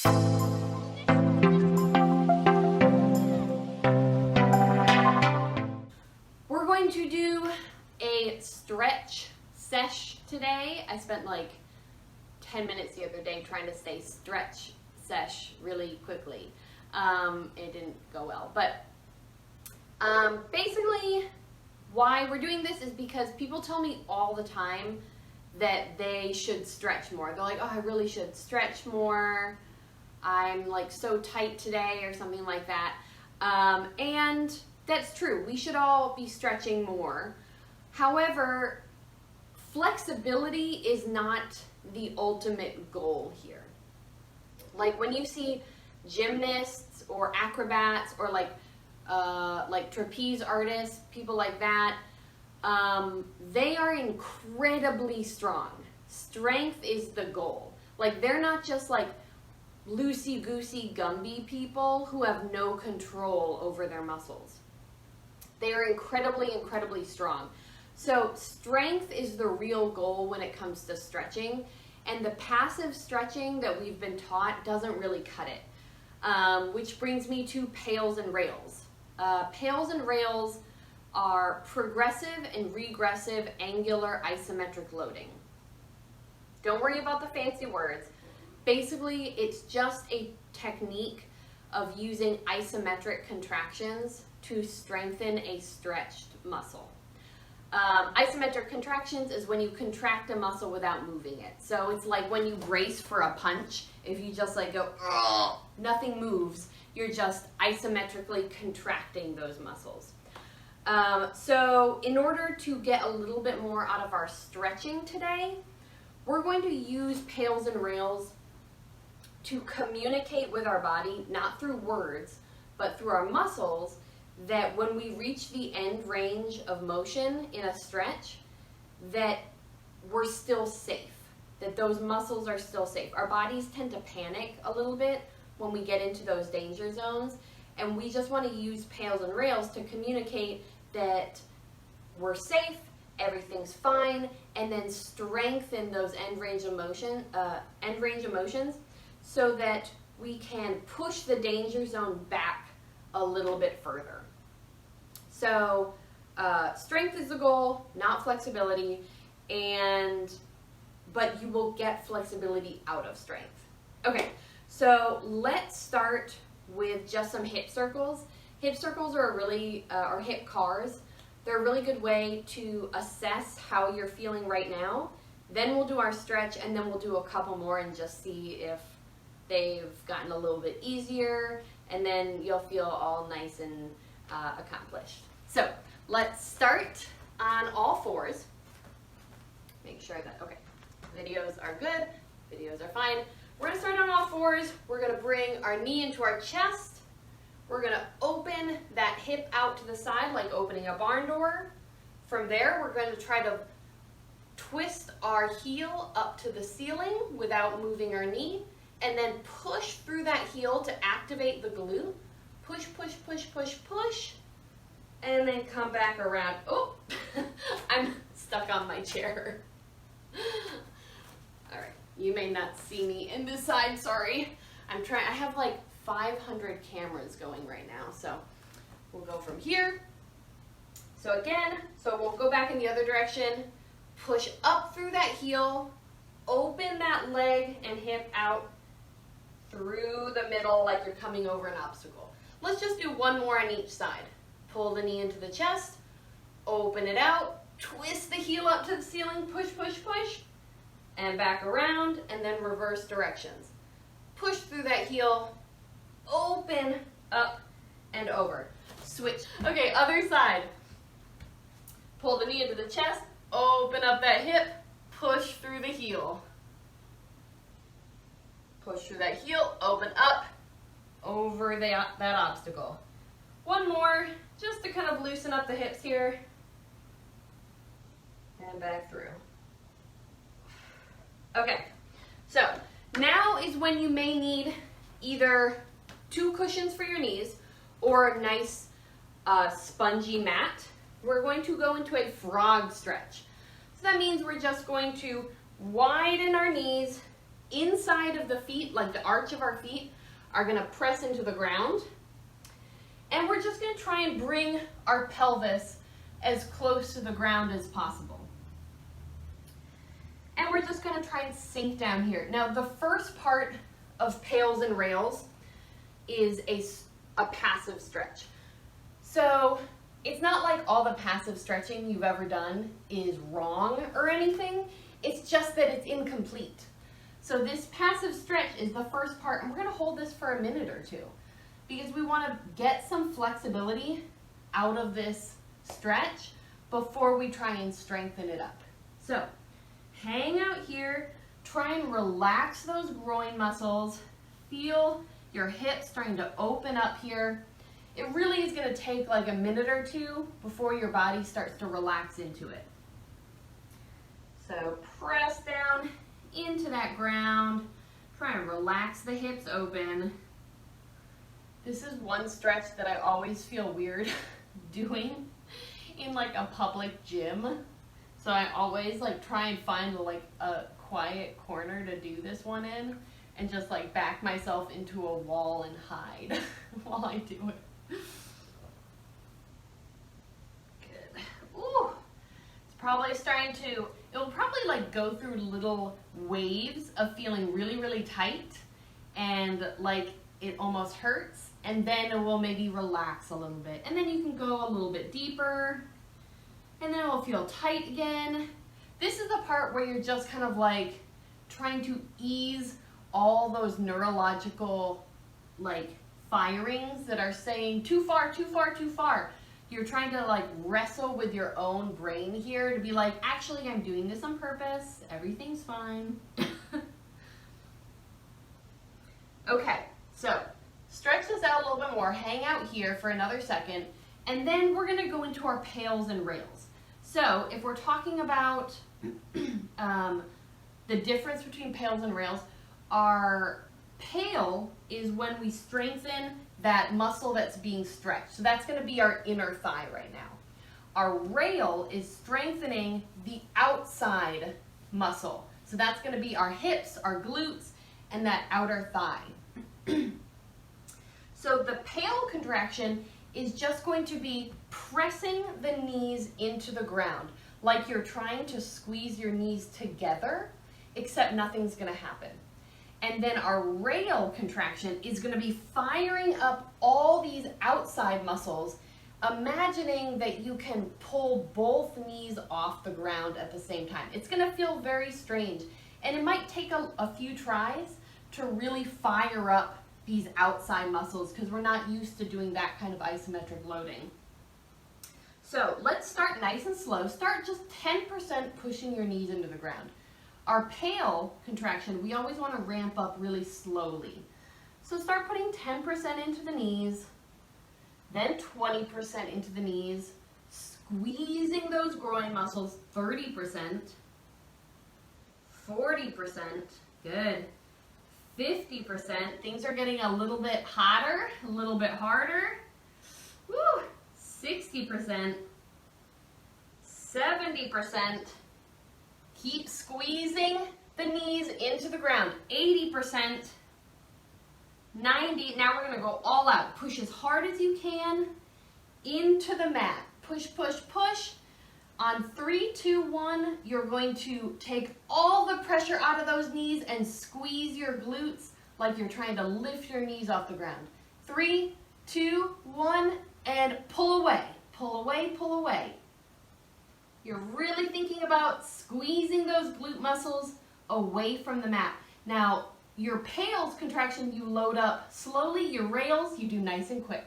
We're going to do a stretch sesh today. I spent like 10 minutes the other day trying to say stretch sesh really quickly. It didn't go well, but basically why we're doing this is because people tell me all the time that they should stretch more. They're like, oh, I really should stretch more. I'm like so tight today or something like that. And that's true. We should all be stretching more. However, flexibility is not the ultimate goal here. Like when you see gymnasts or acrobats or like trapeze artists, people like that, they are incredibly strong. Strength is the goal. Like they're not just like loosey-goosey Gumby people who have no control over their muscles. They are incredibly, incredibly strong. So strength is the real goal when it comes to stretching, and the passive stretching that we've been taught doesn't really cut it. Which brings me to PAILs and RAILs. PAILs and RAILs are progressive and regressive angular isometric loading. Don't worry about the fancy words. Basically, it's just a technique of using isometric contractions to strengthen a stretched muscle. Isometric contractions is when you contract a muscle without moving it. So it's like when you brace for a punch, if you just like go, nothing moves, you're just isometrically contracting those muscles. So in order to get a little bit more out of our stretching today, we're going to use PAILs and RAILs to communicate with our body, not through words, but through our muscles, that when we reach the end range of motion in a stretch, that we're still safe, that those muscles are still safe. Our bodies tend to panic a little bit when we get into those danger zones, and we just want to use PAILs and RAILs to communicate that we're safe, everything's fine, and then strengthen those end range emotions so that we can push the danger zone back a little bit further. So strength is the goal, not flexibility, but you will get flexibility out of strength. Okay, so let's start with just some hip circles. Hip circles are or hip cars. They're a really good way to assess how you're feeling right now. Then we'll do our stretch, and then we'll do a couple more and just see if they've gotten a little bit easier, and then you'll feel all nice and accomplished. So let's start on all fours. Make sure that, okay, videos are good, videos are fine. We're gonna start on all fours. We're gonna bring our knee into our chest. We're gonna open that hip out to the side like opening a barn door. From there, we're gonna try to twist our heel up to the ceiling without moving our knee, and then push through that heel to activate the glute. Push, push, push, push, push, and then come back around. Oh, I'm stuck on my chair. All right, you may not see me in this side, sorry. I have like 500 cameras going right now, so we'll go from here. So again, we'll go back in the other direction, push up through that heel, open that leg and hip out through the middle like you're coming over an obstacle. Let's just do one more on each side. Pull the knee into the chest, open it out, twist the heel up to the ceiling, push, push, push, and back around, and then reverse directions. Push through that heel, open, up, and over. Switch. Okay, other side. Pull the knee into the chest, open up that hip, push through the heel. Push through that heel, open up, over that obstacle. One more, just to kind of loosen up the hips here. And back through. Okay, so now is when you may need either 2 cushions for your knees or a nice spongy mat. We're going to go into a frog stretch. So that means we're just going to widen our knees inside of the feet, like the arch of our feet, are gonna press into the ground. And we're just gonna try and bring our pelvis as close to the ground as possible. And we're just gonna try and sink down here. Now, the first part of PAILs and RAILs is a passive stretch. So it's not like all the passive stretching you've ever done is wrong or anything. It's just that it's incomplete. So this passive stretch is the first part, and we're gonna hold this for a minute or two because we wanna get some flexibility out of this stretch before we try and strengthen it up. So hang out here, try and relax those groin muscles, feel your hips starting to open up here. It really is gonna take like a minute or two before your body starts to relax into it. So press down into that ground, try and relax the hips open. This is one stretch that I always feel weird doing in like a public gym. So I always like try and find like a quiet corner to do this one in and just like back myself into a wall and hide while I do it. Good. Ooh, it's probably starting to, it'll probably like go through little waves of feeling really, really tight and like it almost hurts, and then it will maybe relax a little bit. And then you can go a little bit deeper, and then it will feel tight again. This is the part where you're just kind of like trying to ease all those neurological like firings that are saying too far, too far, too far. You're trying to like wrestle with your own brain here to be like, actually, I'm doing this on purpose. Everything's fine. Okay, so stretch this out a little bit more. Hang out here for another second. And then we're gonna go into our PAILs and RAILs. So if we're talking about the difference between PAILs and RAILs, our PAIL is when we strengthen that muscle that's being stretched. So that's gonna be our inner thigh right now. Our RAIL is strengthening the outside muscle. So that's gonna be our hips, our glutes, and that outer thigh. So the PAIL contraction is just going to be pressing the knees into the ground, like you're trying to squeeze your knees together, except nothing's gonna happen. And then our RAIL contraction is gonna be firing up all these outside muscles, imagining that you can pull both knees off the ground at the same time. It's gonna feel very strange, and it might take a few tries to really fire up these outside muscles because we're not used to doing that kind of isometric loading. So let's start nice and slow. Start just 10% pushing your knees into the ground. Our PAIL contraction, we always want to ramp up really slowly. So start putting 10% into the knees, then 20% into the knees, squeezing those groin muscles, 30%, 40%, good, 50%, things are getting a little bit hotter, a little bit harder, woo, 60%, 70%, keep squeezing the knees into the ground, 80%, 90%, now we're gonna go all out, push as hard as you can into the mat, push, push, push. On 3, 2, 1, you're going to take all the pressure out of those knees and squeeze your glutes like you're trying to lift your knees off the ground. 3, 2, 1, and pull away, pull away, pull away. You're really thinking about squeezing those glute muscles away from the mat. Now, your PAILs contraction, you load up slowly. Your RAILs, you do nice and quick.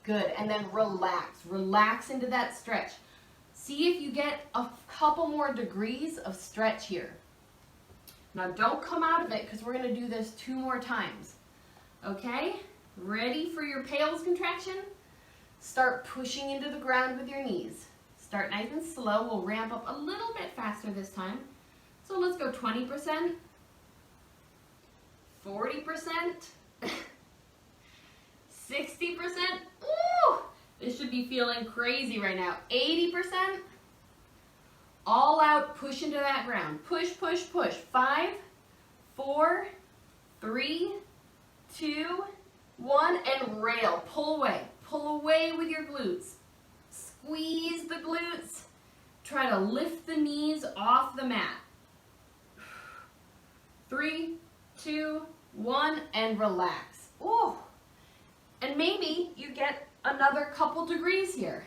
Good, and then relax. Relax into that stretch. See if you get a couple more degrees of stretch here. Now don't come out of it because we're going to do this 2 more times. Okay? Ready for your PAILs contraction? Start pushing into the ground with your knees. Start nice and slow. We'll ramp up a little bit faster this time. So let's go 20%, 40%, 60%. Ooh! This should be feeling crazy right now. 80%. All out, push into that ground. Push, push, push. 5, 4, 3, 2, 1, and rail. Pull away. Pull away with your glutes. Squeeze the glutes. Try to lift the knees off the mat. 3, 2, 1, and relax. Ooh. And maybe you get another couple degrees here.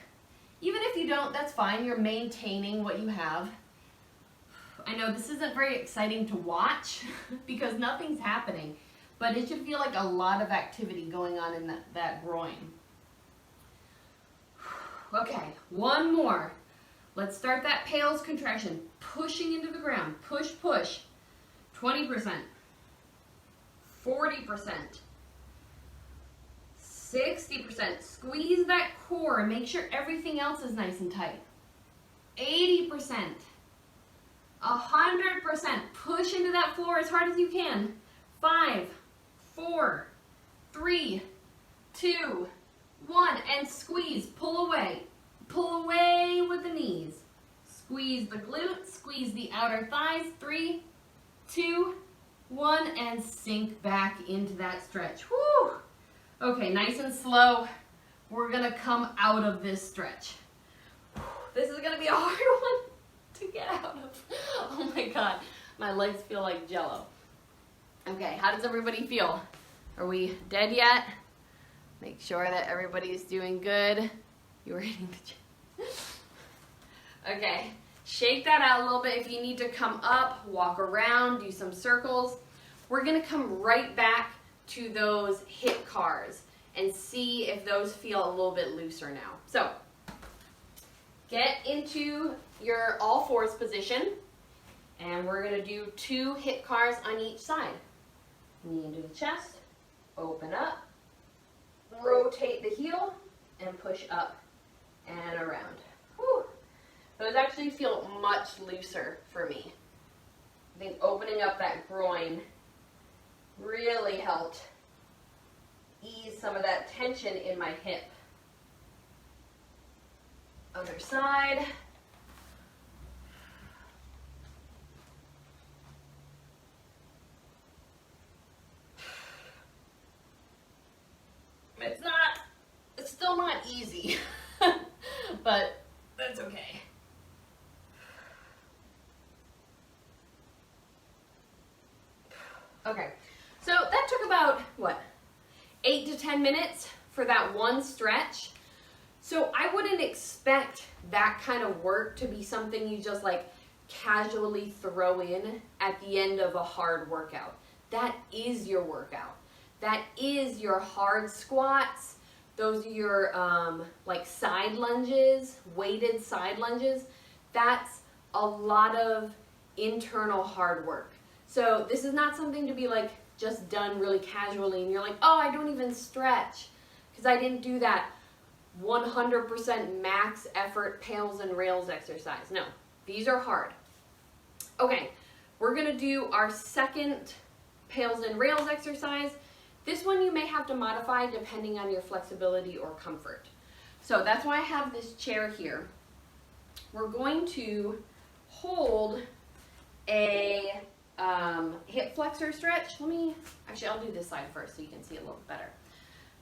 Even if you don't, that's fine. You're maintaining what you have. I know this isn't very exciting to watch because nothing's happening, but it should feel like a lot of activity going on in that groin. Okay, one more. Let's start that PAILs contraction. Pushing into the ground. Push, push. 20%. 40%. 60%. Squeeze that core and make sure everything else is nice and tight. 80%. 100%. Push into that floor as hard as you can. 5, 4, 3, 2, 1, and squeeze. Pull away. Pull away with the knees. Squeeze the glutes. Squeeze the outer thighs. 3, 2, 1, and sink back into that stretch. Woo! Okay, nice and slow. We're gonna come out of this stretch. This is gonna be a hard one to get out of. Oh my God, my legs feel like jello. Okay, how does everybody feel? Are we dead yet? Make sure that everybody's doing good. You were hitting the gym. Okay, shake that out a little bit. If you need to come up, walk around, do some circles. We're gonna come right back to those hip cars and see if those feel a little bit looser now. So, get into your all fours position, and we're gonna do 2 hip cars on each side. Knee into the chest, open up, rotate the heel, and push up and around. Whew. Those actually feel much looser for me. I think opening up that groin really helped ease some of that tension in my hip. Other side. It's still not easy, but that's okay. Okay, so that took about, what, 8 to 10 minutes for that one stretch. So I wouldn't expect that kind of work to be something you just like casually throw in at the end of a hard workout. That is your workout. That is your hard squats. Those are your like side lunges, weighted side lunges. That's a lot of internal hard work. So this is not something to be like just done really casually and you're like, oh, I don't even stretch because I didn't do that 100% max effort PAILs and RAILs exercise. No, these are hard. Okay, we're gonna do our second PAILs and RAILs exercise. This one you may have to modify depending on your flexibility or comfort. So that's why I have this chair here. We're going to hold a hip flexor stretch. I'll do this side first so you can see it a little better.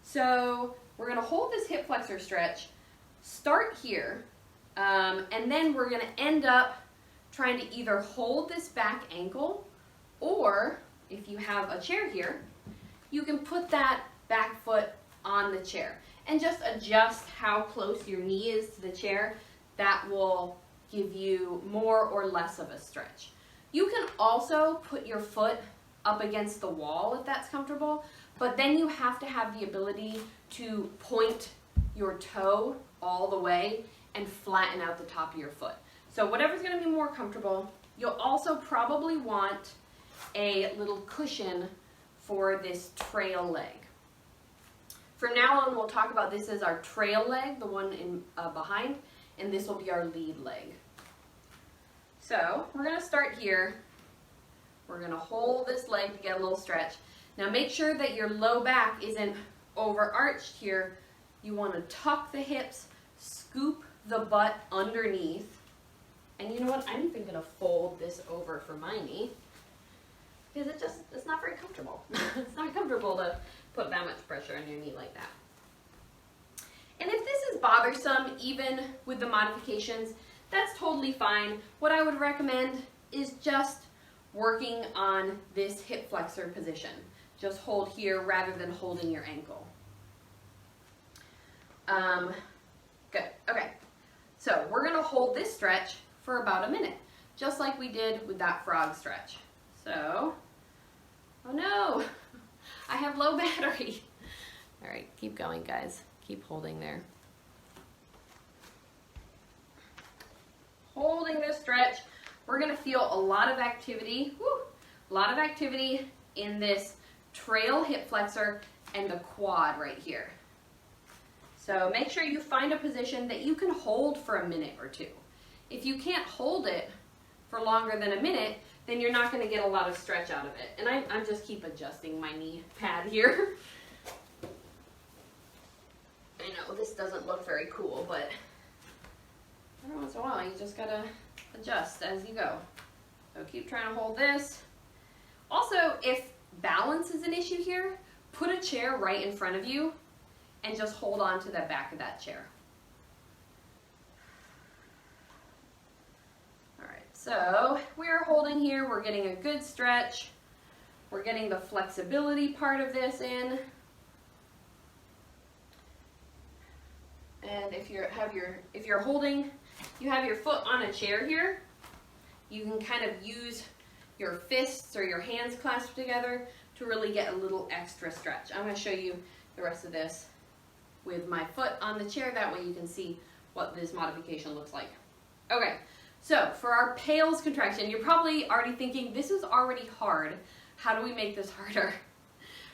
So we're gonna hold this hip flexor stretch, start here, and then we're gonna end up trying to either hold this back ankle, or if you have a chair here, you can put that back foot on the chair and just adjust how close your knee is to the chair. That will give you more or less of a stretch. You can also put your foot up against the wall if that's comfortable, but then you have to have the ability to point your toe all the way and flatten out the top of your foot. So whatever's gonna be more comfortable. You'll also probably want a little cushion for this trail leg. From now on, we'll talk about this as our trail leg, the one in behind, and this will be our lead leg. So we're gonna start here. We're gonna hold this leg to get a little stretch. Now make sure that your low back isn't overarched here. You wanna tuck the hips, scoop the butt underneath. And you know what, I'm even gonna fold this over for my knee. because it's not very comfortable. It's not comfortable to put that much pressure on your knee like that. And if this is bothersome, even with the modifications, that's totally fine. What I would recommend is just working on this hip flexor position. Just hold here rather than holding your ankle. Good, okay. So we're gonna hold this stretch for about a minute, just like we did with that frog stretch. So, oh no, I have low battery. All right, keep going, guys. Keep holding there. Holding this stretch. We're gonna feel a lot of activity, a lot of activity in this trail hip flexor and the quad right here. So make sure you find a position that you can hold for a minute or two. If you can't hold it for longer than a minute, then you're not gonna get a lot of stretch out of it. And I just keep adjusting my knee pad here. I know this doesn't look very cool, but every once in a while you just gotta adjust as you go. So keep trying to hold this. Also, if balance is an issue here, put a chair right in front of you and just hold on to the back of that chair. All right, so we're holding here, we're getting a good stretch. We're getting the flexibility part of this in. And if you're holding, you have your foot on a chair here, you can kind of use your fists or your hands clasped together to really get a little extra stretch. I'm going to show you the rest of this with my foot on the chair. That way you can see what this modification looks like. Okay, so for our PAILs contraction, you're probably already thinking, this is already hard. How do we make this harder?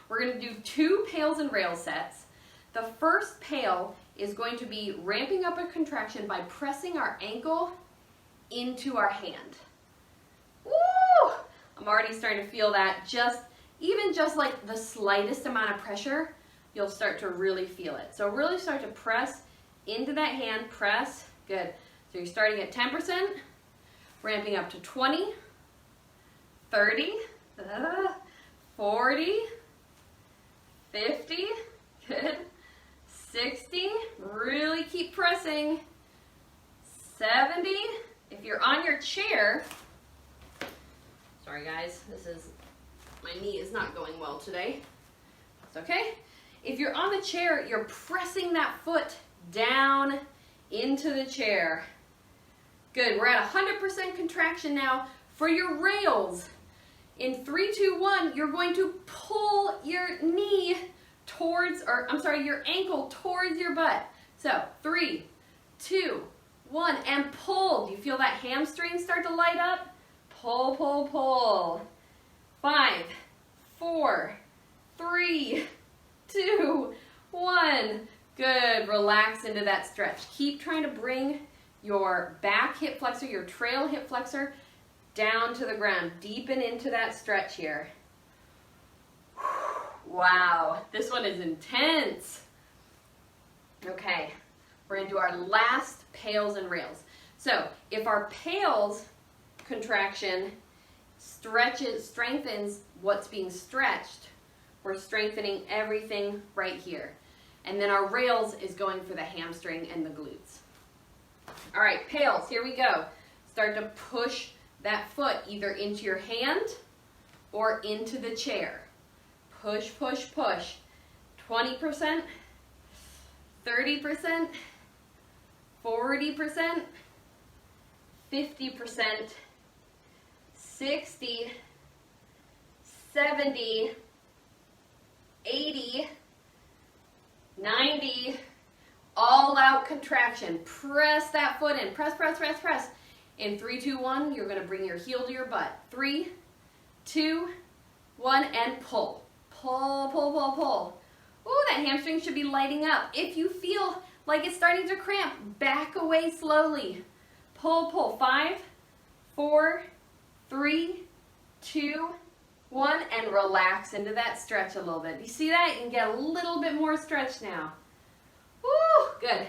We're going to do 2 PAILs and RAILs sets. The first PAIL is going to be ramping up a contraction by pressing our ankle into our hand. Woo! I'm already starting to feel that. Even just like the slightest amount of pressure, you'll start to really feel it. So really start to press into that hand, press, good. So you're starting at 10%, ramping up to 20, 30, 40, 50, good, 60, really keep pressing, 70, if you're on your chair, sorry guys, my knee is not going well today, it's okay. If you're on the chair, you're pressing that foot down into the chair. Good, we're at 100% contraction now. For your rails, in 3, 2, 1, you're going to pull your knee towards, your ankle towards your butt. So 3, 2, 1, and pull. Do you feel that hamstring start to light up? Pull, pull, pull. 5, 4, 3, 2, 1. Good, relax into that stretch. Keep trying to bring your back hip flexor, your trail hip flexor, down to the ground. Deepen into that stretch here. Wow, this one is intense. Okay, we're gonna do our last PAILs and RAILs. So if our PAILs contraction strengthens what's being stretched, we're strengthening everything right here. And then our RAILs is going for the hamstring and the glutes. All right, PAILs, here we go. Start to push that foot either into your hand or into the chair. Push, push, push. 20%, 30%, 40%, 50%, 60, 70, 80, 90, all out contraction. Press that foot in. Press, press, press, press. In 3, 2, 1, you're going to bring your heel to your butt. 3, 2, 1, and pull. Pull, pull, pull, pull. Ooh, that hamstring should be lighting up. If you feel like it's starting to cramp, back away slowly. Pull, pull. 5, 4, 3, 2, 1, and relax into that stretch a little bit. You see that? You can get a little bit more stretch now. Woo, good.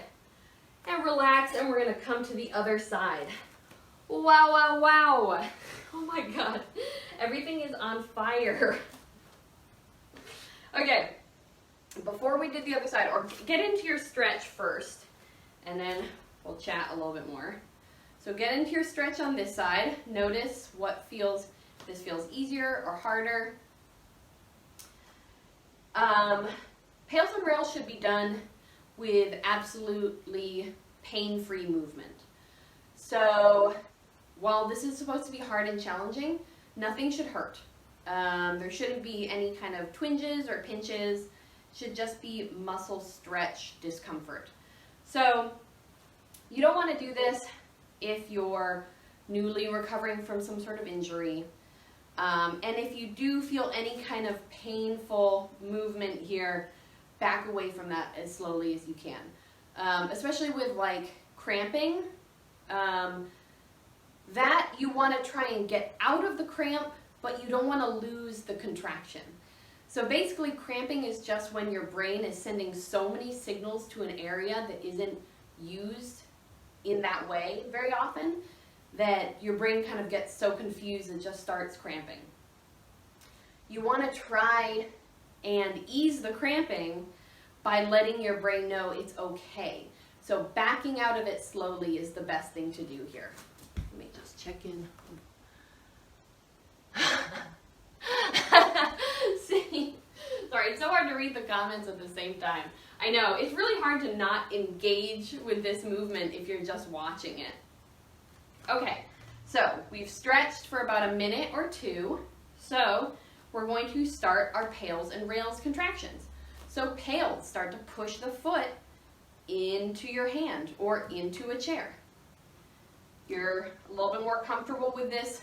And relax, and we're going to come to the other side. Wow, wow, wow. Oh my God, everything is on fire. Okay, before we do the other side, or get into your stretch first, and then we'll chat a little bit more. So get into your stretch on this side. Notice if this feels easier or harder. Pails and rails should be done with absolutely pain-free movement. So while this is supposed to be hard and challenging, nothing should hurt. There shouldn't be any kind of twinges or pinches. It should just be muscle stretch discomfort. So you don't want to do this if you're newly recovering from some sort of injury. And if you do feel any kind of painful movement here, back away from that as slowly as you can. Especially with like cramping, that you want to try and get out of the cramp, but you don't want to lose the contraction. So basically cramping is just when your brain is sending so many signals to an area that isn't used in that way very often that your brain kind of gets so confused and just starts cramping. You want to try and ease the cramping by letting your brain know it's okay. So backing out of it slowly is the best thing to do here. Let me just check in. See, sorry, it's so hard to read the comments at the same time. I know, it's really hard to not engage with this movement if you're just watching it. Okay, so we've stretched for about a minute or two. So we're going to start our pails and rails contractions. So pails, start to push the foot into your hand or into a chair. You're a little bit more comfortable with this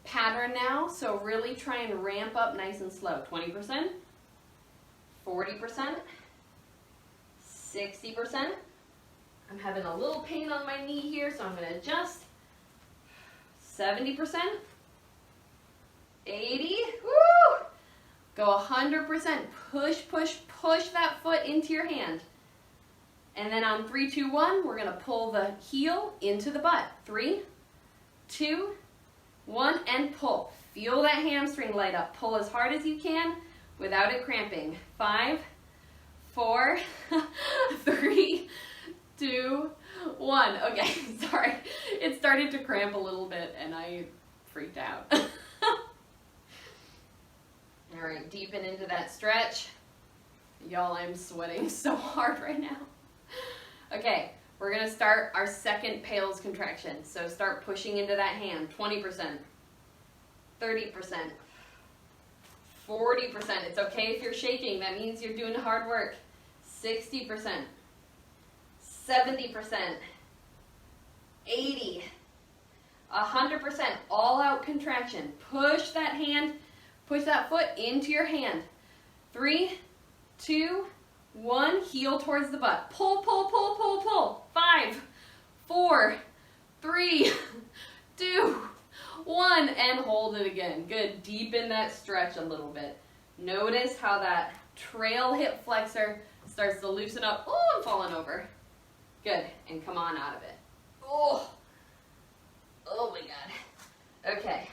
pattern now, so really try and ramp up nice and slow. 20%, 40%, 60%. I'm having a little pain on my knee here, so I'm going to adjust. 70%, 80%, woo! Go 100%, push, push, push that foot into your hand. And then on 3, 2, 1, we're gonna pull the heel into the butt. 3, 2, 1, and pull. Feel that hamstring light up. Pull as hard as you can without it cramping. 5, 4, 3, 2, 1. Okay, sorry. It started to cramp a little bit and I freaked out. All right, deepen into that stretch. Y'all, I'm sweating so hard right now. Okay, we're gonna start our second pails contraction. So start pushing into that hand. 20%, 30%, 40%. It's okay if you're shaking. That means you're doing hard work. 60%, 70%, 80%, 100%, all out contraction. Push that hand, push that foot into your hand. 3, 2, 1, heel towards the butt. Pull, pull, pull, pull, pull. 5, 4, 3, 2, 1, and hold it again. Good, deepen that stretch a little bit. Notice how that trail hip flexor starts to loosen up. Oh, I'm falling over. Good, and come on out of it. Oh my God. Okay,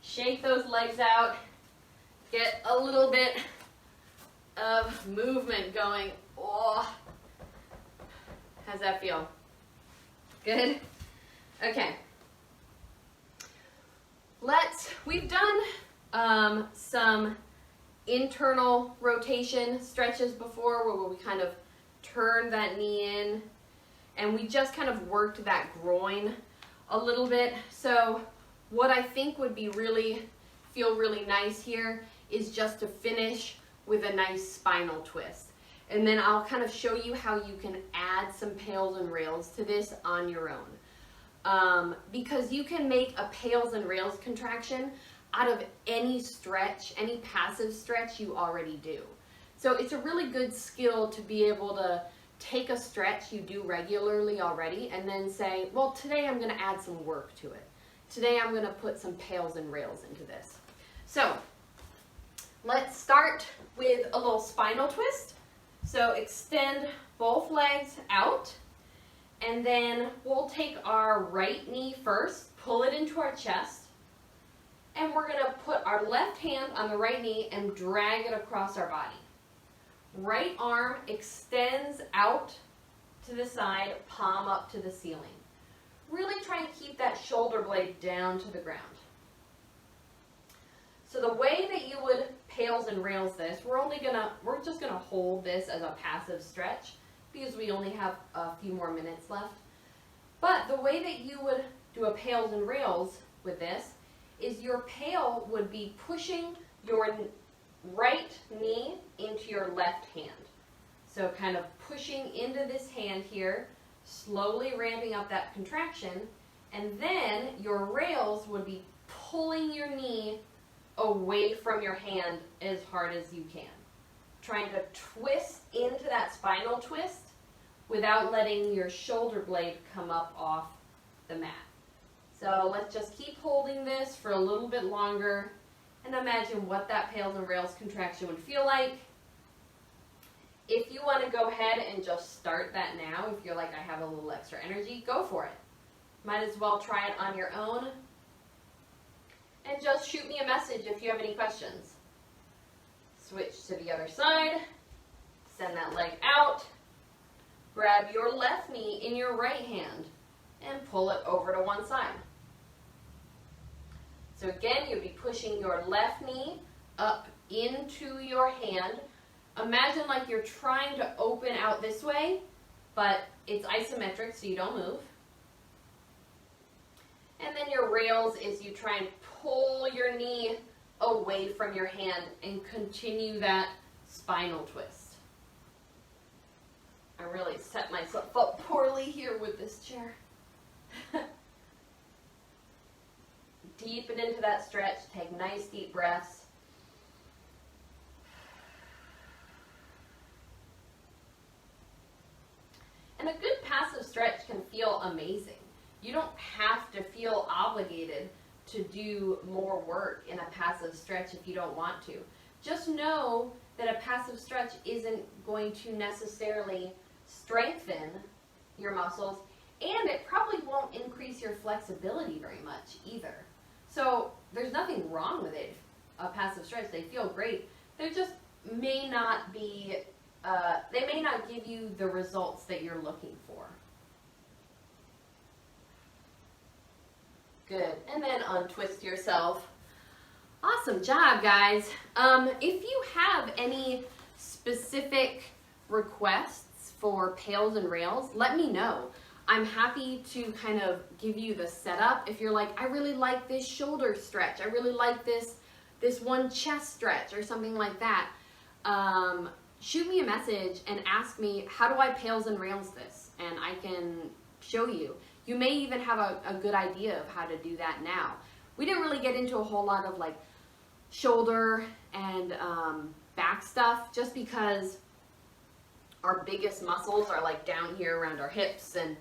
shake those legs out. Get a little bit of movement going. Oh, how's that feel? Good? Okay. We've done some internal rotation stretches before where we kind of turn that knee in and we just kind of worked that groin a little bit. So what I think would be feel really nice here is just to finish with a nice spinal twist. And then I'll kind of show you how you can add some pails and rails to this on your own. Because you can make a pails and rails contraction out of any stretch, any passive stretch you already do. So it's a really good skill to be able to take a stretch you do regularly already and then say, well, today I'm going to add some work to it. Today I'm going to put some pails and rails into this. So let's start with a little spinal twist. So extend both legs out, and then we'll take our right knee first, pull it into our chest, And we're going to put our left hand on the right knee and drag it across our body. Right arm extends out to the side, palm up to the ceiling. Really try and keep that shoulder blade down to the ground. So the way that you would pails and rails this, we're just gonna hold this as a passive stretch because we only have a few more minutes left. But the way that you would do a pails and rails with this is your pail would be pushing your right knee into your left hand. So kind of pushing into this hand here, slowly ramping up that contraction, and then your rails would be pulling your knee away from your hand as hard as you can. Trying to twist into that spinal twist without letting your shoulder blade come up off the mat. So let's just keep holding this for a little bit longer and imagine what that pails and rails contraction would feel like. If you want to go ahead and just start that now, if you're like, I have a little extra energy, go for it. Might as well try it on your own. And just shoot me a message if you have any questions. Switch to the other side. Send that leg out. Grab your left knee in your right hand and pull it over to one side. So again, you'll be pushing your left knee up into your hand. Imagine like you're trying to open out this way, but it's isometric so you don't move. And then your rails is you try and pull your knee away from your hand and continue that spinal twist. I really set myself up poorly here with this chair. Deepen into that stretch. Take nice deep breaths. And a good passive stretch can feel amazing. You don't have to feel obligated to do more work in a passive stretch if you don't want to. Just know that a passive stretch isn't going to necessarily strengthen your muscles, and it probably won't increase your flexibility very much either. So there's nothing wrong with it, a passive stretch. They feel great. They just may not be, they may not give you the results that you're looking for. Good. And then untwist yourself. Awesome job, guys. If you have any specific requests for pails and rails, let me know. I'm happy to kind of give you the setup. If you're like, I really like this shoulder stretch, I really like this one chest stretch or something like that, shoot me a message and ask me, how do I pails and rails this? And I can show you. You may even have a good idea of how to do that now. We didn't really get into a whole lot of like shoulder and back stuff just because our biggest muscles are like down here around our hips and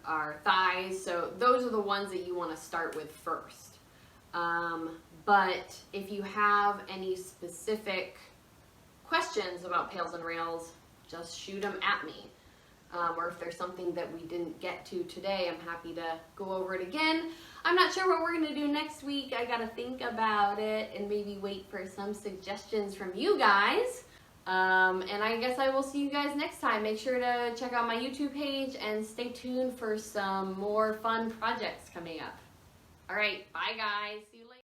our thighs. So those are the ones that you want to start with first. But if you have any specific questions about pails and rails, just shoot them at me. Or if there's something that we didn't get to today, I'm happy to go over it again. I'm not sure what we're going to do next week. I got to think about it and maybe wait for some suggestions from you guys. And I guess I will see you guys next time. Make sure to check out my YouTube page and stay tuned for some more fun projects coming up. All right, bye guys.